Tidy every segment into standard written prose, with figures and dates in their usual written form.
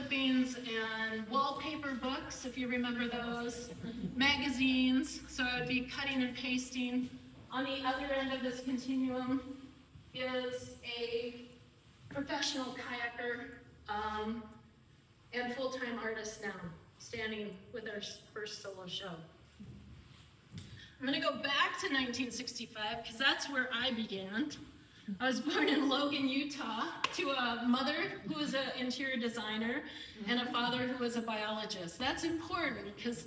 clippings and wallpaper books, if you remember those, magazines, so I would be cutting and pasting. On the other end of this continuum is a professional kayaker and full-time artist now, standing with our first solo show. I'm gonna go back to 1965 because that's where I began. I was born in Logan, Utah, to a mother who was an interior designer and a father who was a biologist. That's important because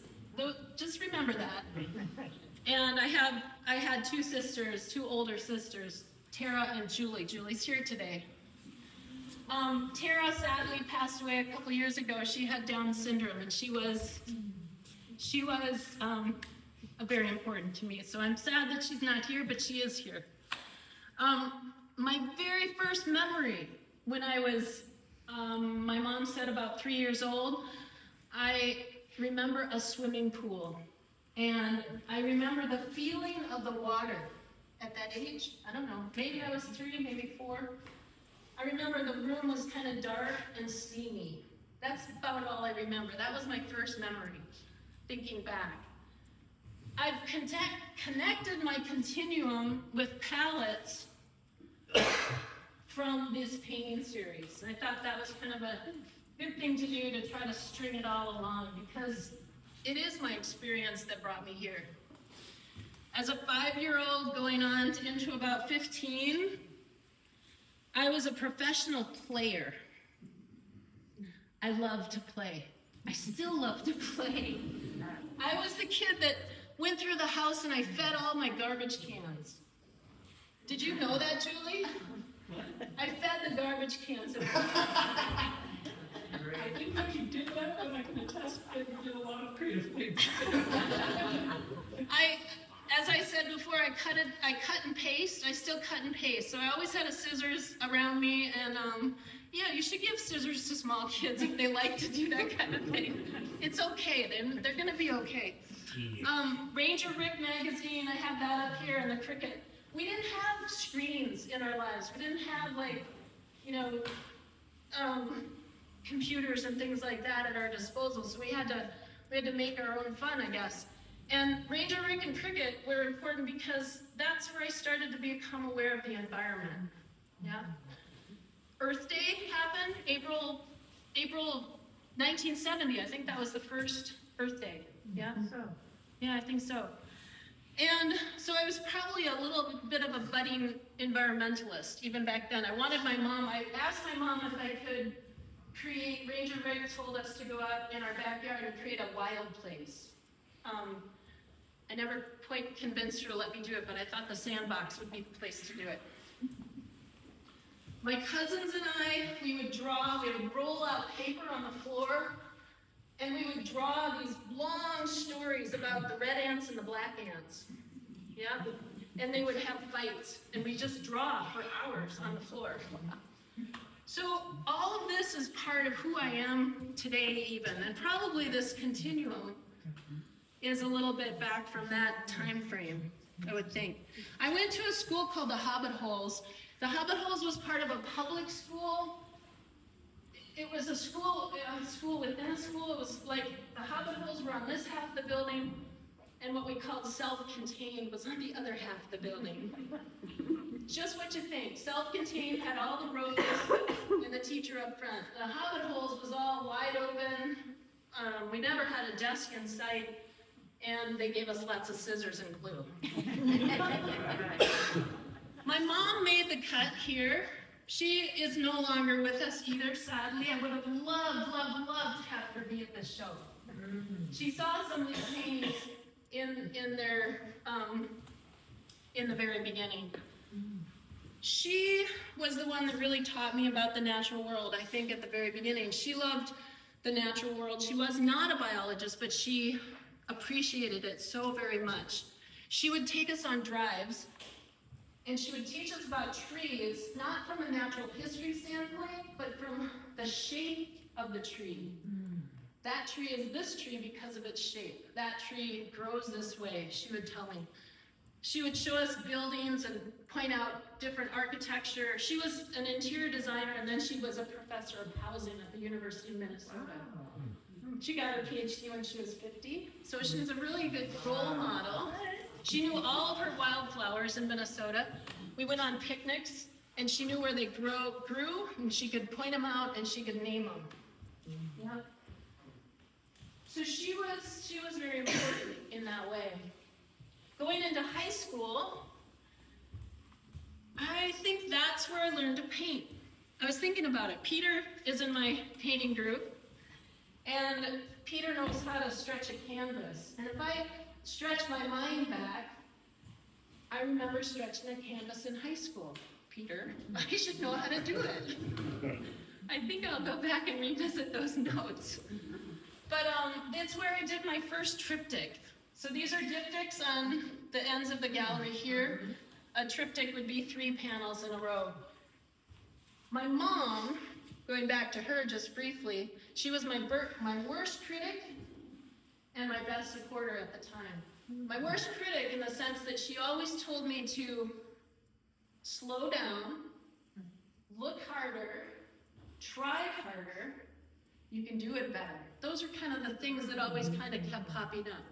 just remember that. And I had two sisters, two older sisters, Tara and Julie. Julie's here today. Tara sadly passed away a couple years ago. She had Down syndrome, and she was very important to me. So I'm sad that she's not here, but she is here. My very first memory when I was, my mom said about 3 years old, I remember a swimming pool. And I remember the feeling of the water at that age. I don't know, maybe I was 3, maybe 4. I remember the room was kind of dark and steamy. That's about all I remember. That was my first memory, thinking back. I've connected my continuum with palettes from this painting series. And I thought that was kind of a good thing to do, to try to string it all along, because it is my experience that brought me here. As a 5-year-old going on into about 15, I was a professional player. I love to play. I still love to play. I was the kid that went through the house and I fed all my garbage cans. Did you know that, Julie? I fed the garbage cans. I think when you did that, and I can attest that you did a lot of creative things. As I said before, I cut and paste. I still cut and paste. So I always had a scissors around me, and yeah, you should give scissors to small kids if they like to do that kind of thing. It's okay. They're going to be okay. Ranger Rick magazine, I have that up here, and the cricket. We didn't have screens in our lives. We didn't have, like, you know, computers and things like that at our disposal. So we had to make our own fun, I guess. And Ranger Rick and cricket were important because that's where I started to become aware of the environment. Yeah. Earth Day happened April 1970. I think that was the first Earth Day. Yeah. Yeah, I think so. And so I was probably a little bit of a budding environmentalist even back then. I asked my mom if I could create, Ranger Rick told us to go out in our backyard and create a wild place. I never quite convinced her to let me do it, but I thought the sandbox would be the place to do it. My cousins and I, we would roll out paper on the floor, and we would draw these long stories about the red ants and the black ants. Yeah? And they would have fights, and we just draw for hours on the floor. So all of this is part of who I am today even, and probably this continuum is a little bit back from that time frame, I would think. I went to a school called the Hobbit Holes. The Hobbit Holes was part of a public school. It was a school within a school. It was like the Hobbit Holes were on this half of the building, and what we called self-contained was on the other half of the building. Just what you think. Self-contained had all the rows and the teacher up front. The Hobbit Holes was all wide open. We never had a desk in sight, and they gave us lots of scissors and glue. My mom made the cut here. She is no longer with us either, sadly. I would have loved to have her be at this show. She saw some of these paintings in the very beginning. She was the one that really taught me about the natural world, I think, at the very beginning. She loved the natural world. She was not a biologist, but she appreciated it so very much. She would take us on drives, and she would teach us about trees, not from a natural history standpoint, but from the shape of the tree. That tree is this tree because of its shape. That tree grows this way, she would tell me. She would show us buildings and point out different architecture. She was an interior designer, and then she was a professor of housing at the University of Minnesota. She got her PhD when she was 50, so she was a really good role model. She knew all of her wildflowers in Minnesota. We went on picnics, and she knew where they grew, and she could point them out, and she could name them. Yeah. So she was very important in that way. Going into high school, I think that's where I learned to paint. I was thinking about it. Peter is in my painting group, and Peter knows how to stretch a canvas. And if I stretch my mind back, I remember stretching a canvas in high school. Peter, I should know how to do it. I think I'll go back and revisit those notes. But that's where I did my first triptych. So these are diptychs on the ends of the gallery here. A triptych would be 3 panels in a row. My mom, going back to her just briefly, she was my worst critic and my best supporter at the time. My worst critic in the sense that she always told me to slow down, look harder, try harder, you can do it better. Those are kind of the things that always kind of kept popping up.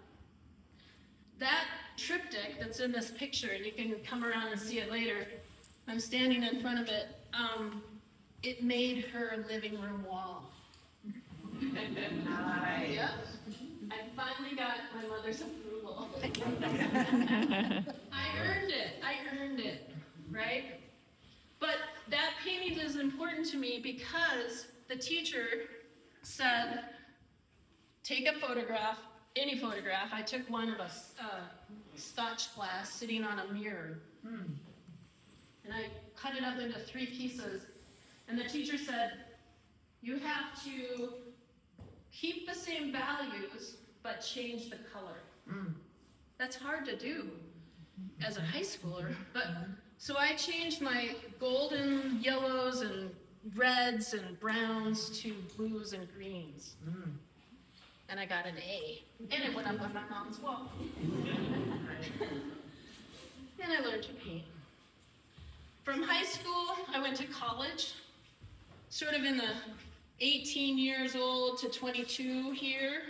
That triptych that's in this picture, and you can come around and see it later, I'm standing in front of it, it made her living room wall. Nice. Yep. I finally got my mother's approval. I earned it, right? But that painting is important to me because the teacher said, take a photograph, any photograph. I took one of a Scotch glass sitting on a mirror. And I cut it up into 3 pieces. And the teacher said, you have to keep the same values, but change the color. That's hard to do as a high schooler. But so I changed my golden yellows and reds and browns to blues and greens. And I got an A. And it went up on my mom's wall. And I learned to paint. From high school, I went to college, sort of in the 18 years old to 22 here.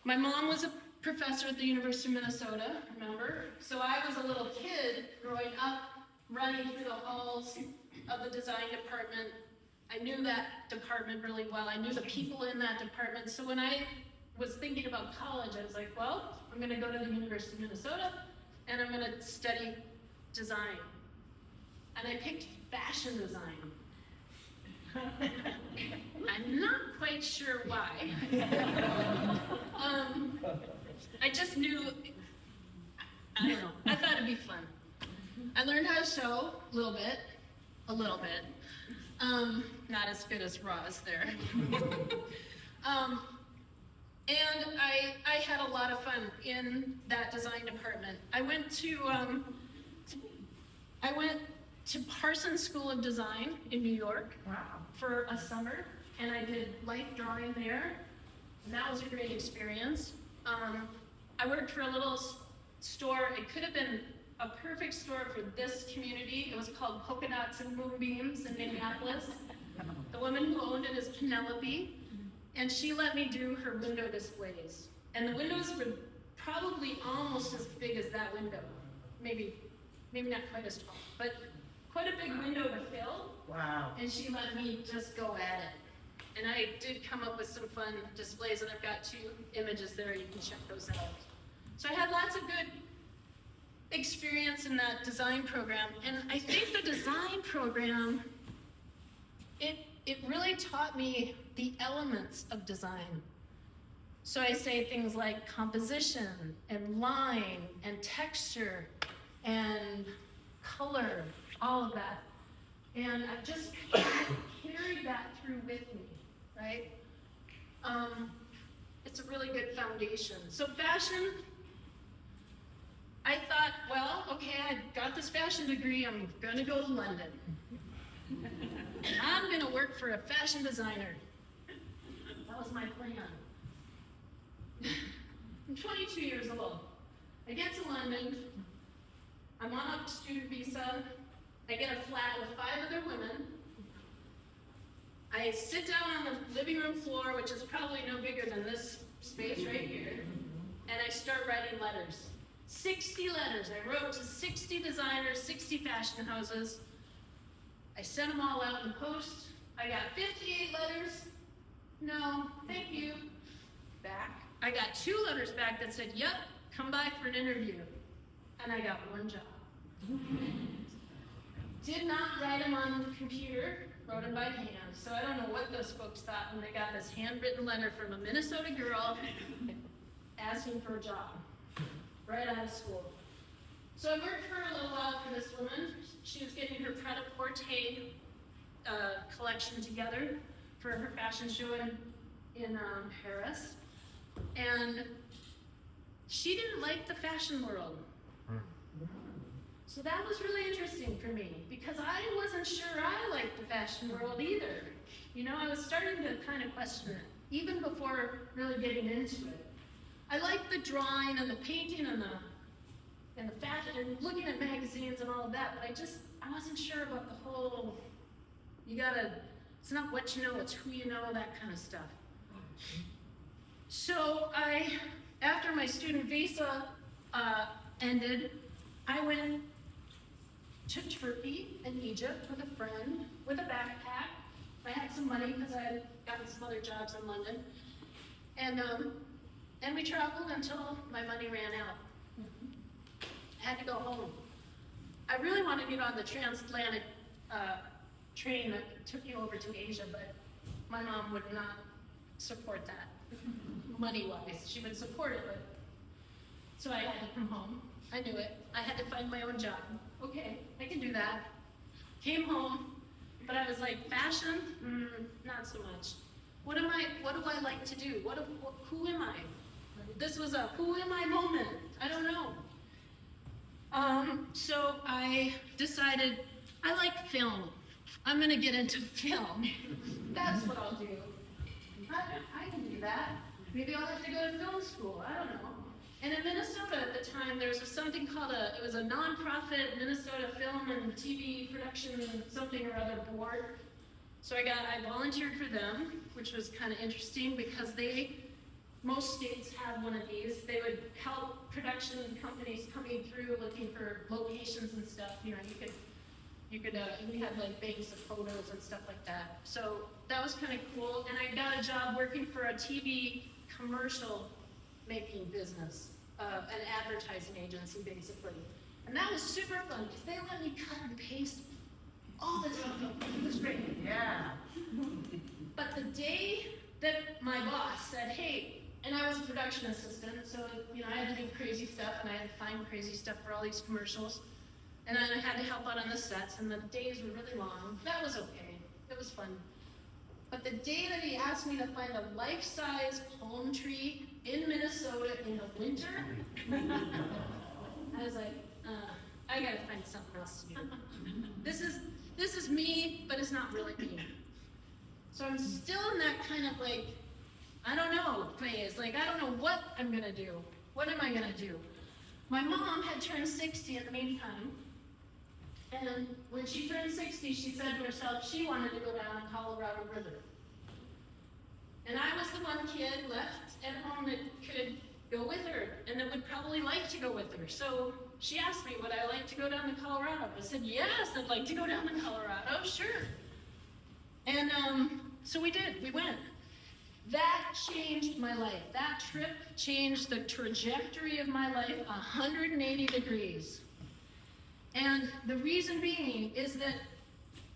My mom was a professor at the University of Minnesota, remember? So I was a little kid growing up, running through the halls of the design department. I knew that department really well. I knew the people in that department. So when I was thinking about college, I was like, well, I'm going to go to the University of Minnesota, and I'm going to study design. And I picked fashion design. I'm not quite sure why. I just knew, I don't know, I thought it'd be fun. I learned how to sew a little bit. Not as good as Roz there. And I had a lot of fun in that design department. I went to Parsons School of Design in New York for a summer, and I did life drawing there. And that was a great experience. I worked for a little store. It could have been a perfect store for this community. It was called Polka Dots and Moonbeams in Minneapolis. The woman who owned it is Penelope, and she let me do her window displays. And the windows were probably almost as big as that window. Maybe not quite as tall, but quite a big window to fill. Wow. And she let me just go at it. And I did come up with some fun displays, and I've got 2 images there. You can check those out. So I had lots of good experience in that design program. And I think the design program, it really taught me the elements of design. So I say things like composition and line and texture and color, all of that. And I've just carried that through with me, right? It's a really good foundation. So fashion, I thought, well, okay, I got this fashion degree, I'm gonna go to London. And I'm gonna work for a fashion designer. That was my plan. I'm 22 years old. I get to London, I'm on a student visa, I get a flat with 5 other women. I sit down on the living room floor, which is probably no bigger than this space right here, and I start writing letters. 60 letters. I wrote to 60 designers, 60 fashion houses. I sent them all out in post. I got 58 letters. No, thank you. Back. I got 2 letters back that said, yep, come by for an interview. And I got 1 job. Did not write them on the computer, wrote them by hand. So I don't know what those folks thought when they got this handwritten letter from a Minnesota girl asking for a job right out of school. So I worked for a little while for this woman. She was getting her pret-a-porter collection together for her fashion show in Paris. And she didn't like the fashion world. So that was really interesting for me because I wasn't sure I liked the fashion world either. You know, I was starting to kind of question it, even before really getting into it. I liked the drawing and the painting and the fashion and looking at magazines and all of that, but I wasn't sure about the whole, it's not what you know, it's who you know, that kind of stuff. So after my student visa ended, I went to Turkey and Egypt with a friend with a backpack. I had some money because I had gotten some other jobs in London. And we traveled until my money ran out. I had to go home. I really wanted to get on the transatlantic train that took you over to Asia, but my mom would not support that, money-wise. She would support it, but so I had to come home. I knew it. I had to find my own job. Okay, I can do that. Came home, but I was like, fashion? Not so much. What do I like to do? Who am I? This was a who am I moment. I don't know. So I decided I like film. I'm gonna get into film. That's what I'll do. I can do that. Maybe I'll have to go to film school. I don't know. And in Minnesota at the time, there was something called it was a nonprofit Minnesota Film and TV Production something or other board. So I volunteered for them, which was kind of interesting because most states have one of these. They would help production companies coming through looking for locations and stuff. You know, we had like banks of photos and stuff like that. So that was kind of cool. And I got a job working for a TV commercial making business, an advertising agency basically. And that was super fun because they let me cut and paste all the time. It was great. Yeah. But the day that my boss said, hey, and I was a production assistant, so you know I had to do crazy stuff and I had to find crazy stuff for all these commercials. And then I had to help out on the sets and the days were really long. That was okay. It was fun. But the day that he asked me to find a life-size palm tree in Minnesota in the winter, I was like, I gotta find something else to do. This is me, but it's not really me. So I'm still in that kind of like, I don't know phase. Like, I don't know what I'm gonna do. What am I gonna do? My mom had turned 60 in the meantime. And when she turned 60, she said to herself she wanted to go down the Colorado River. And I was the one kid left at home that could go with her and that would probably like to go with her. So she asked me, would I like to go down to Colorado? I said, yes, I'd like to go down to Colorado, sure. And so we did, we went. That changed my life. That trip changed the trajectory of my life 180 degrees. And the reason being is that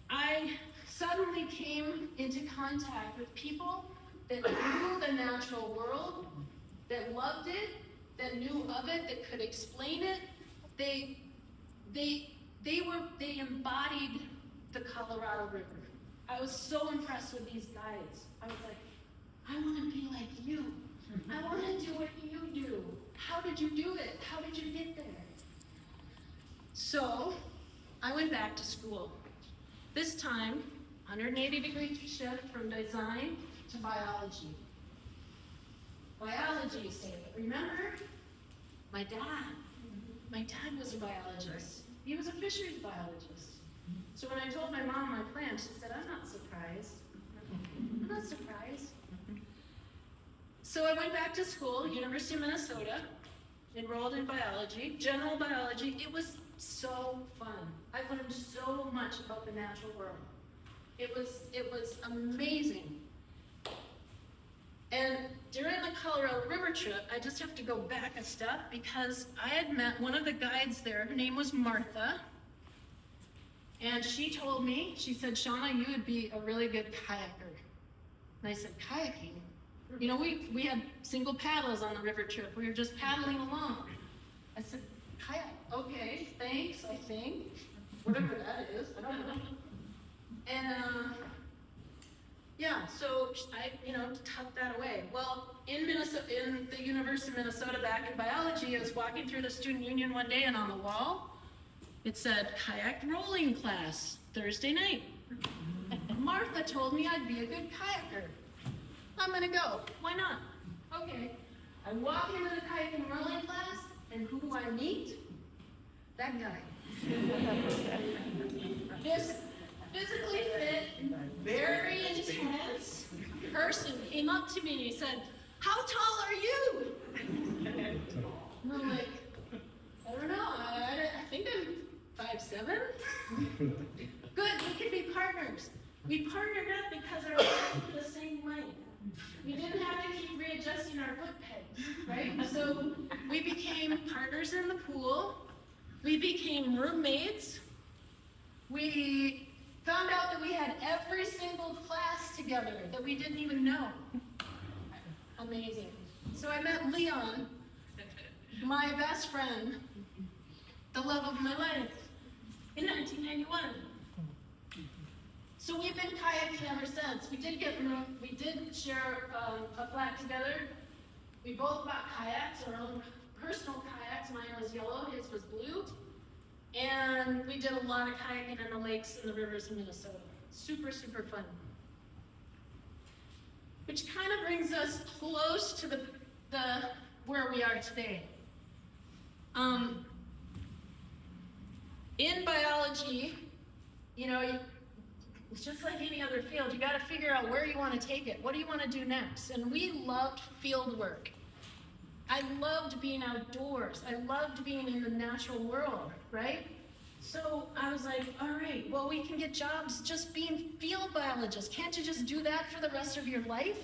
I suddenly came into contact with people that knew the natural world, that loved it, that knew of it, that could explain it. They embodied the Colorado River. I was so impressed with these guides. I was like, I want to be like you. I want to do what you do. How did you do it? How did you get there? So I went back to school. This time, 180-degree shift from design to biology. Biology, you say, but remember, My dad was a biologist. He was a fisheries biologist. So when I told my mom my plan, she said, I'm not surprised. I'm not surprised. So I went back to school, University of Minnesota, enrolled in biology, general biology. It was so fun. I learned so much about the natural world. It was amazing. And during the Colorado River trip, I just have to go back a step because I had met one of the guides there. Her name was Martha. And she told me, she said, Shawna, you would be a really good kayaker. And I said, kayaking? You know, we had single paddles on the river trip. We were just paddling along. I said, kayak, okay, thanks, I think. Whatever that is, I don't know. And yeah, so I, tucked that away. Well, in Minnesota, in the University of Minnesota back in biology, I was walking through the student union one day and on the wall, it said, kayak rolling class, Thursday night. Martha told me I'd be a good kayaker. I'm gonna go, why not? Okay, I walk into the kayaking rolling class, and who do I meet? That guy. This physically fit, very intense person came up to me and he said, how tall are you? And I'm like, I don't know, I think I'm 5'7". Good, we can be partners. We partnered up because our legs were the same length. We didn't have to keep readjusting our foot pegs, right? So we became partners in the pool. We became roommates. We found out that we had every single class together that we didn't even know. Amazing. So I met Leon, my best friend, the love of my life, in 1991. So we've been kayaking ever since. We did share a flat together. We both bought kayaks, our own personal kayaks. Mine was yellow, his was blue. And we did a lot of kayaking in the lakes and the rivers in Minnesota. Super, super fun. Which kind of brings us close to the where we are today. In biology, it's just like any other field. You got to figure out where you want to take it. What do you want to do next? And we loved field work. I loved being outdoors. I loved being in the natural world, right? So I was like, all right, well, we can get jobs just being field biologists. Can't you just do that for the rest of your life?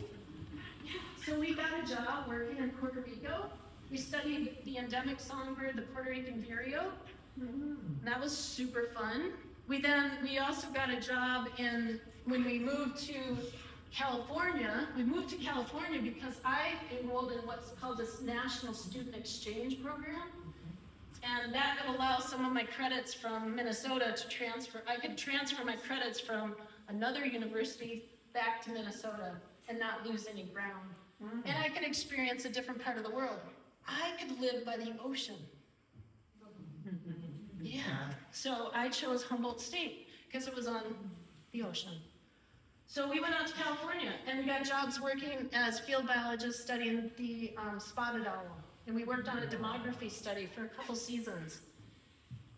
Yeah. So we got a job working in Puerto Rico. We studied the endemic songbird, the Puerto Rican vireo. That was super fun. We also got a job when we moved to California. We moved to California because I enrolled in what's called this National Student Exchange Program. And that would allow some of my credits from Minnesota to transfer. I could transfer my credits from another university back to Minnesota and not lose any ground. And I could experience a different part of the world. I could live by the ocean. Yeah, so I chose Humboldt State because it was on the ocean. So we went out to California and we got jobs working as field biologists studying the spotted owl. And we worked on a demography study for a couple seasons.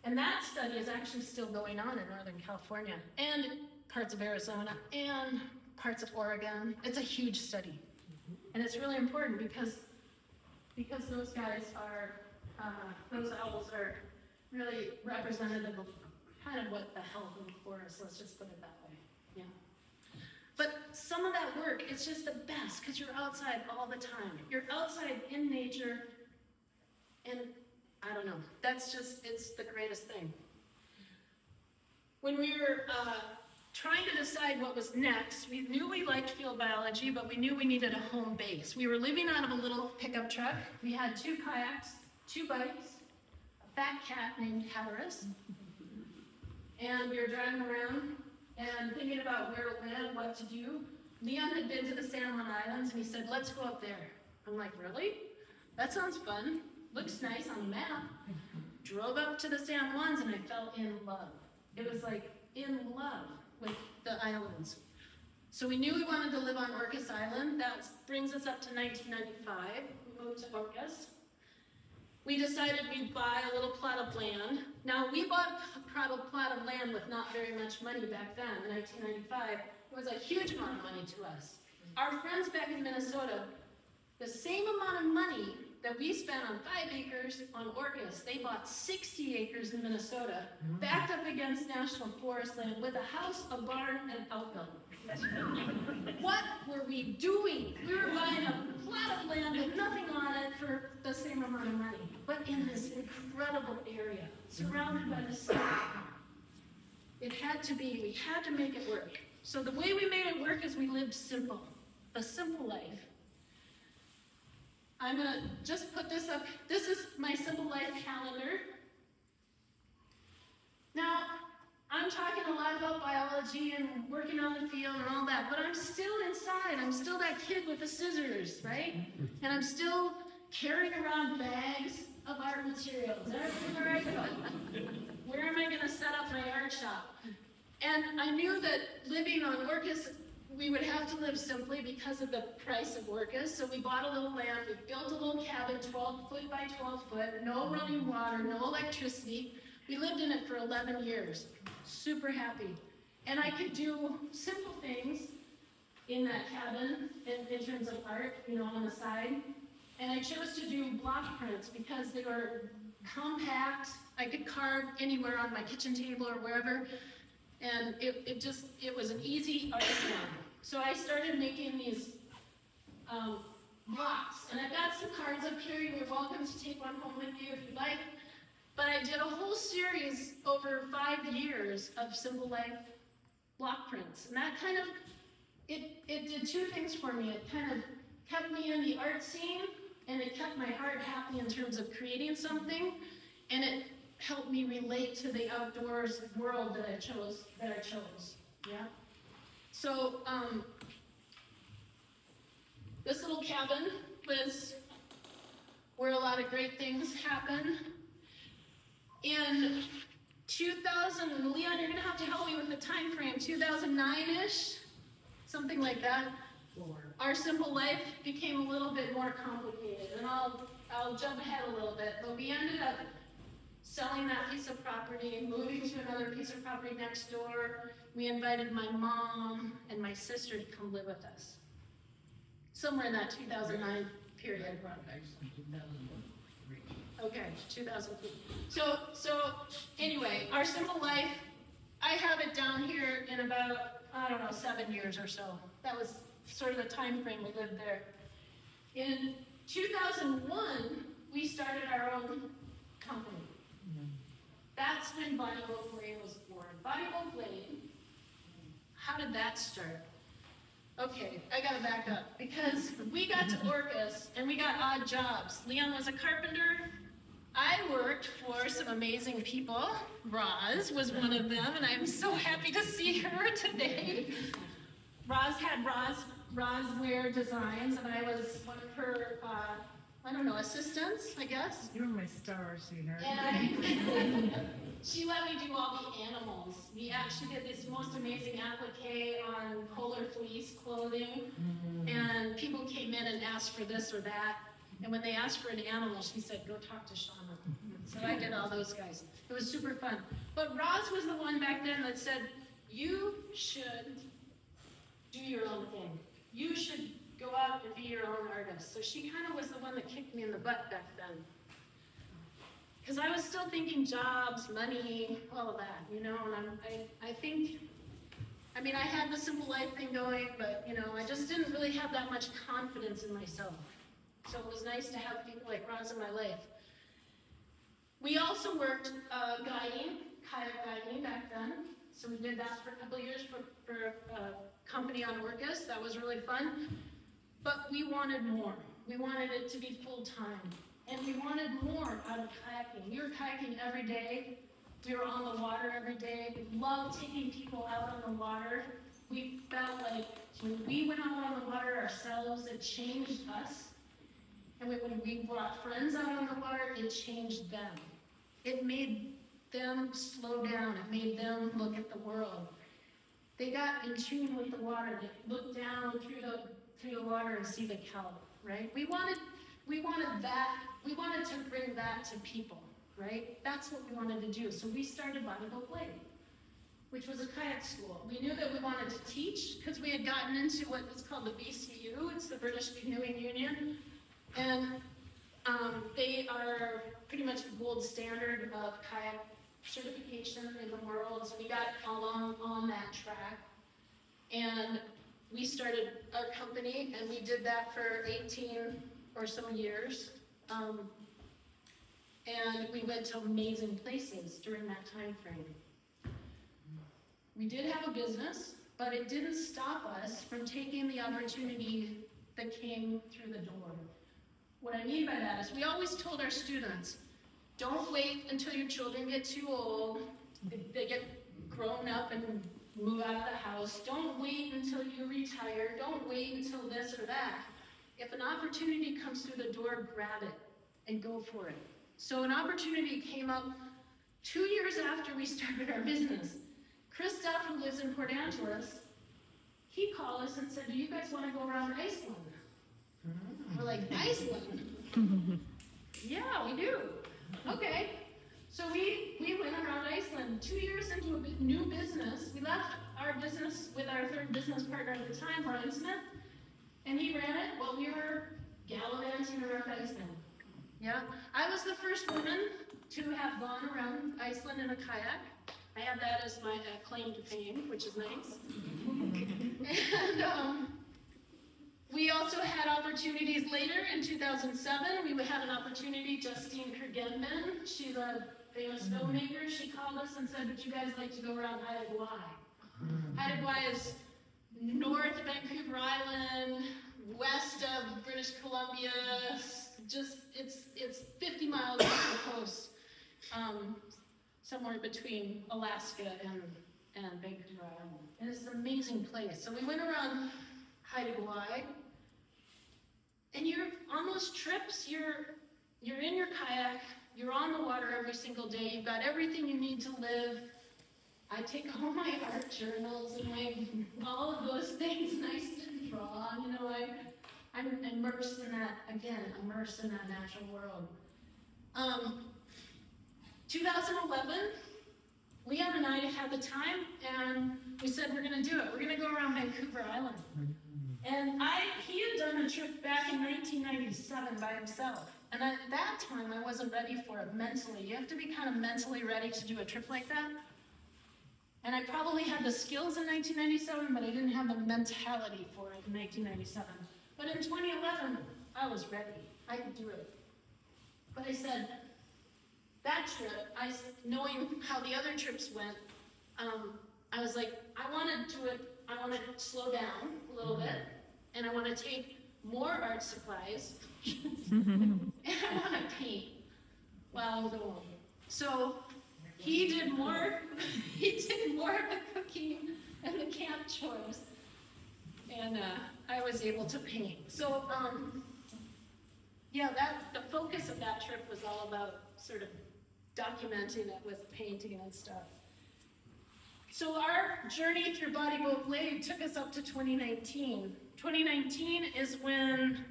And that study is actually still going on in Northern California and parts of Arizona and parts of Oregon. It's a huge study. And it's really important because those guys are, those owls are really representative of kind of what the health of the forest, let's just put it that way, yeah. But some of that work, it's just the best because you're outside all the time. You're outside in nature, and I don't know, it's the greatest thing. When we were trying to decide what was next, we knew we liked field biology, but we knew we needed a home base. We were living out of a little pickup truck. We had 2 kayaks, 2 bikes, fat cat named Harris, and we were driving around and thinking about where to live, what to do. Leon had been to the San Juan Islands and he said, let's go up there. I'm like, really? That sounds fun. Looks nice on the map. Drove up to the San Juans and I fell in love. It was like in love with the islands. So we knew we wanted to live on Orcas Island. That brings us up to 1995. We moved to Orcas. we decided we'd buy a little plot of land. Now, we bought a plot of land with not very much money back then, in 1995. It was a huge amount of money to us. Our friends back in Minnesota, the same amount of money that we spent on 5 acres on Orcas, they bought 60 acres in Minnesota, backed up against national forest land with a house, a barn, and outbuilding. What were we doing? We were buying a plot of land with nothing on it for the same amount of money, but in this incredible area, surrounded by the sea. It had to be, we had to make it work. So the way we made it work is we lived simple, a simple life. I'm gonna just put this up. This is my Simple Life calendar. Now, I'm talking a lot about biology and working on the field and all that, but I'm still inside. I'm still that kid with the scissors, right? And I'm still carrying around bags of art materials. Everywhere I go. Where am I gonna set up my art shop? And I knew that living on Orcas, we would have to live simply because of the price of Orcas. So we bought a little land, we built a little cabin, 12 foot by 12 foot, no running water, no electricity. We lived in it for 11 years, super happy. And I could do simple things in that cabin in terms of art, on the side. And I chose to do block prints because they were compact. I could carve anywhere on my kitchen table or wherever. And it was an easy art form. So I started making these blocks. And I've got some cards up here. You're welcome to take one home with you if you'd like. But I did a whole series over 5 years of Simple Life block prints. And that kind of, it did 2 things for me. It kind of kept me in the art scene, and it kept my heart happy in terms of creating something. And it helped me relate to the outdoors world that I chose. Yeah. So this little cabin was where a lot of great things happen. In 2000, Leon, you're gonna have to help me with the time frame, 2009-ish, something like that. Our Simple Life became a little bit more complicated, and I'll jump ahead a little bit, but we ended up selling that piece of property, moving to another piece of property next door. We invited my mom and my sister to come live with us. Somewhere in that 2009 period. Okay, 2003. So anyway, our Simple Life, I have it down here in about, 7 years or so. That was sort of the time frame we lived there. In 2001, we started our own company. That's when Body Boat Blade was born. Body Boat Blade, how did that start? Okay, I gotta back up, because we got to Orcas and we got odd jobs. Leon was a carpenter. I worked for some amazing people. Roz was one of them, and I'm so happy to see her today. Roz had Roz Wear Designs, and I was one of her, assistants, I guess. You were my star, sweetheart. And she let me do all the animals. We actually did this most amazing applique on polar fleece clothing, and people came in and asked for this or that. And when they asked for an animal, she said, go talk to Shawna. So I did all those guys. It was super fun. But Roz was the one back then that said, you should do your own thing. You should go out and be your own artist. So she kind of was the one that kicked me in the butt back then. Because I was still thinking jobs, money, all of that, and I think, I had the Simple Life thing going, but, I just didn't really have that much confidence in myself. So it was nice to have people like Roz in my life. We also worked kayak guiding back then. So we did that for a couple of years for a company on Orcas. That was really fun. But we wanted more. We wanted it to be full-time. And we wanted more out of kayaking. We were kayaking every day. We were on the water every day. We loved taking people out on the water. We felt like when we went out on the water ourselves, it changed us. And when we brought friends out on the water, it changed them. It made them slow down. It made them look at the world. They got in tune with the water. They looked down through the water and see the kelp, right? We we wanted to bring that to people, right? That's what we wanted to do. So we started Body Boat Blade, which was a kayak school. We knew that we wanted to teach because we had gotten into what is called the BCU. It's the British Canoeing Union. And they are pretty much the gold standard of kayak certification in the world. So we got along on that track. And we started our company, and we did that for 18 or so years. And we went to amazing places during that time frame. We did have a business, but it didn't stop us from taking the opportunity that came through the door. What I mean by that is we always told our students, don't wait until your children get too old, they get grown up and move out of the house. Don't wait until you retire. Don't wait until this or that. If an opportunity comes through the door, grab it and go for it. So an opportunity came up 2 years after we started our business. Christoph, who lives in Port Angeles, he called us and said, do you guys want to go around Iceland? We're like, Iceland? Yeah, we do. Okay. So we went around Iceland 2 years into a new business. We left our business with our third business partner at the time, Brian Smith, and he ran it while we were gallivanting around Iceland. Yeah, I was the first woman to have gone around Iceland in a kayak. I have that as my claim to fame, which is nice. And we also had opportunities later in 2007. We had an opportunity, Justine Kurgenman, she's a famous filmmaker. She called us and said, would you guys like to go around Haida Gwaii? Haida Gwaii is north Vancouver Island, west of British Columbia, just, it's 50 miles off the coast, somewhere between Alaska and Vancouver Island. And it's an amazing place. So we went around Haida Gwaii, and you're on those trips, you're in your kayak, you're on the water every single day, you've got everything you need to live. I take all my art journals and all of those things nice to draw, you know, I'm immersed in that, again, immersed in that natural world. 2011, Leon and I had the time, and we said we're gonna do it. We're gonna go around Vancouver Island. And he had done a trip back in 1997 by himself. And at that time, I wasn't ready for it mentally. You have to be kind of mentally ready to do a trip like that. And I probably had the skills in 1997, but I didn't have the mentality for it in 1997. But in 2011, I was ready. I could do it. But I said, that trip, knowing how the other trips went, I was like, I want to do it, I want to slow down a little bit, and I want to take more art supplies, and I want to paint while I'm going. So he did more of the cooking and the camp chores, and I was able to paint. So yeah, the focus of that trip was all about sort of documenting it with painting and stuff. So our journey through Body Boat Blade took us up to 2019. 2019 is when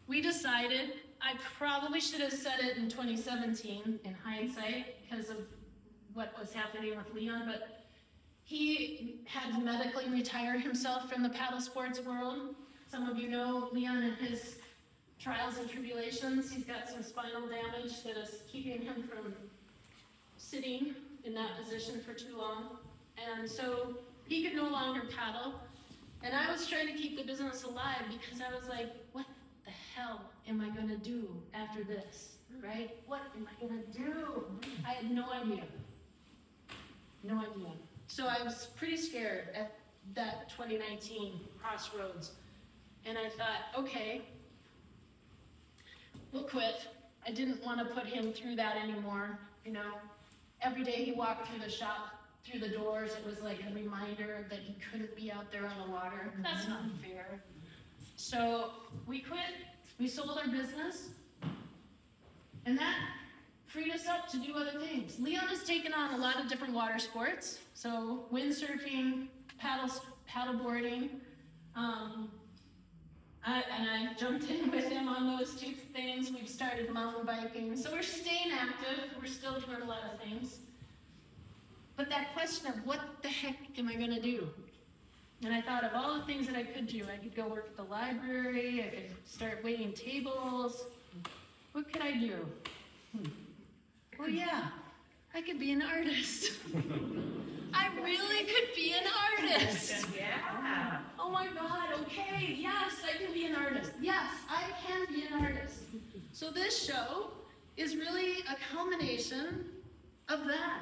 we decided, I probably should have said it in 2017 in hindsight because of what was happening with Leon, but he had to medically retire himself from the paddle sports world. Some of you know Leon and his trials and tribulations. He's got some spinal damage that is keeping him from sitting in that position for too long. And so he could no longer paddle. And I was trying to keep the business alive because I was like, what the hell am I gonna do after this, right? What am I gonna do? I had no idea. No idea. So I was pretty scared at that 2019 crossroads. And I thought, okay, we'll quit. I didn't want to put him through that anymore, you know. Every day he walked through the shop, through the doors, it was like a reminder that he couldn't be out there on the water. That's not fair. So we quit, we sold our business, and that freed us up to do other things. Leon has taken on a lot of different water sports, so windsurfing, paddle boarding. And I jumped in with him on those two things. We've started mountain biking. So we're staying active. We're still doing a lot of things. But that question of what the heck am I going to do? And I thought of all the things that I could do. I could go work at the library. I could start waiting tables. What could I do? Well, yeah, I could be an artist. I really could be an artist. Yeah. Oh my God, okay, yes, I can be an artist. Yes, I can be an artist. So this show is really a culmination of that.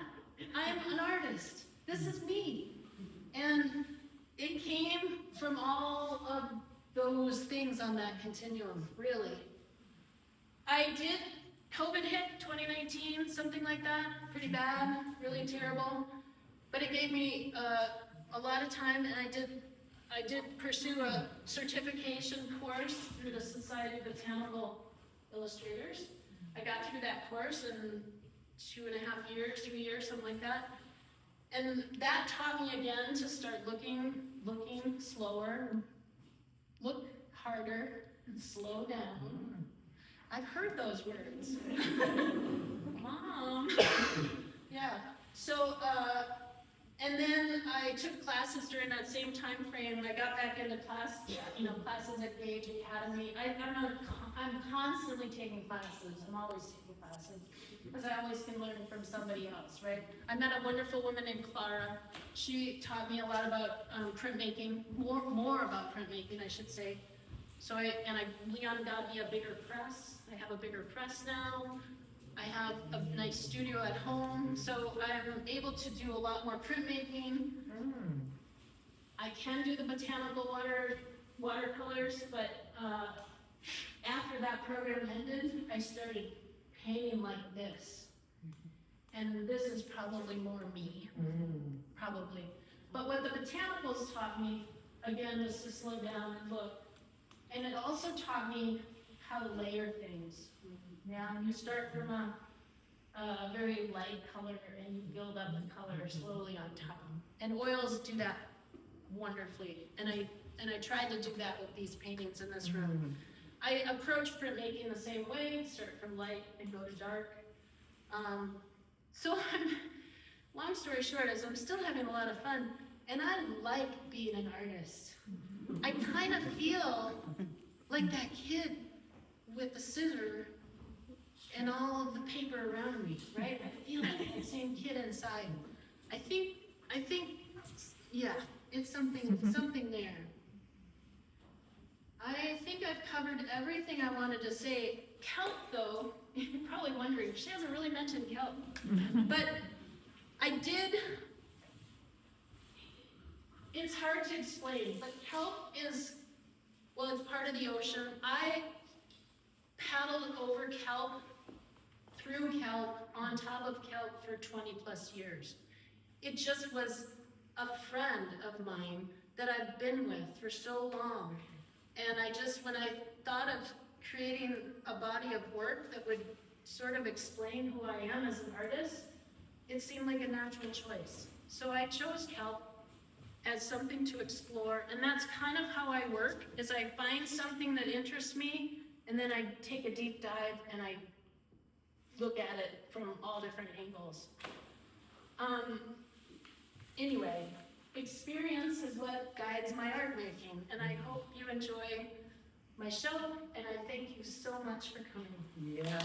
I'm an artist. This is me. And it came from all of those things on that continuum, really. COVID hit 2019, something like that, pretty bad, really terrible. But it gave me a lot of time, and I did pursue a certification course through the Society of Botanical Illustrators. I got through that course in 2.5 years, 3 years, something like that. And that taught me again to start looking slower, look harder, slow down. I've heard those words. Mom. Yeah. So, and then I took classes during that same time frame. I got back into classes at Gage Academy. I'm constantly taking classes. I'm always taking classes because I always can learn from somebody else, right? I met a wonderful woman named Clara. She taught me a lot about printmaking, more about printmaking, I should say. So Leon got me a bigger press. I have a bigger press now. I have a nice studio at home, so I'm able to do a lot more printmaking. I can do the botanical watercolors, but after that program ended, I started painting like this. And this is probably more me, probably. But what the botanicals taught me, again, was to slow down and look. And it also taught me how to layer things. Now you start from a very light color and you build up the color slowly on top. And oils do that wonderfully. And I tried to do that with these paintings in this room. I approach printmaking the same way, start from light and go to dark. Long story short is I'm still having a lot of fun, and I like being an artist. I kind of feel like that kid with the scissor and all of the paper around me, right? I feel like that same kid inside. I think, yeah, it's something there. I think I've covered everything I wanted to say. Kelp, though, you're probably wondering, she hasn't really mentioned kelp. But I did, it's hard to explain, but kelp is, well, it's part of the ocean. I paddled over kelp, through kelp, on top of kelp for 20 plus years. It just was a friend of mine that I've been with for so long. And when I thought of creating a body of work that would sort of explain who I am as an artist, it seemed like a natural choice. So I chose kelp as something to explore, and that's kind of how I work, is I find something that interests me, and then I take a deep dive and I look at it from all different angles. Anyway, experience is what guides my art making, and I hope you enjoy my show, and I thank you so much for coming. Yeah.